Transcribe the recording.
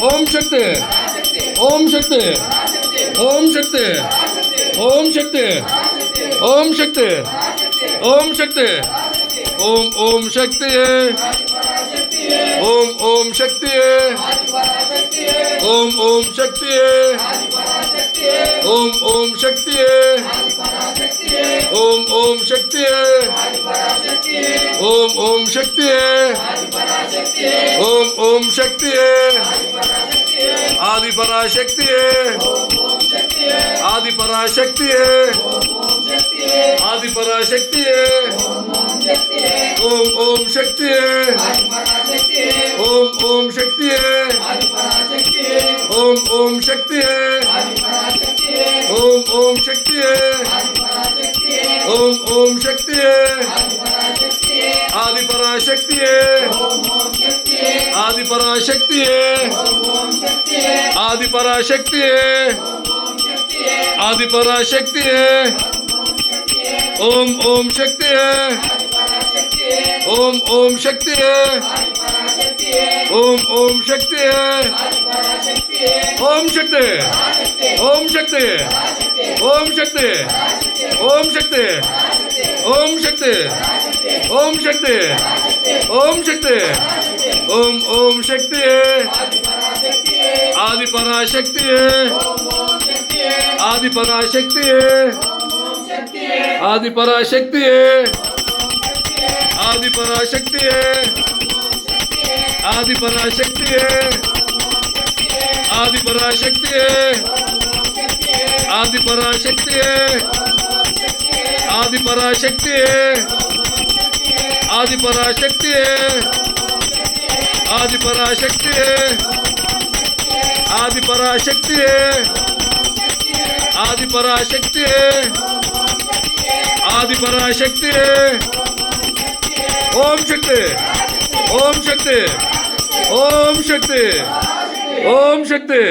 Om Shakti Om Shakti Om Shakti Om Shakti Om Shakti Om Shakti Om Om Shakti Om Om Shakti Om Om Shakti Om Om Shakti Om Om Shakti Om Om Shakti Om Om Shakti Adiparashakti Adiparashakti Adiparashakti Om Om Shakti Om Om Shakti Om Om Shakti Om Om Shakti Om Om Shakti Adiparashakti Adiparashakti Adiparashakti Adiparashakti Om Om Shakti Om Om Shakti Om Om Shakti Om Shakti Om Shakti Om Shakti Om Shakti Om Shakti Om Shakti Om Shakti Om Om Shakti Adiparashakti Adiparashakti Adiparashakti Adiparashakti Adiparashakti Adiparashakti Adiparashakti Adiparashakti Adiparashakti Adiparashakti Adiparashakti Adiparashakti Adiparashakti Om Shakti Om Shakti Om Shakti Om Shakti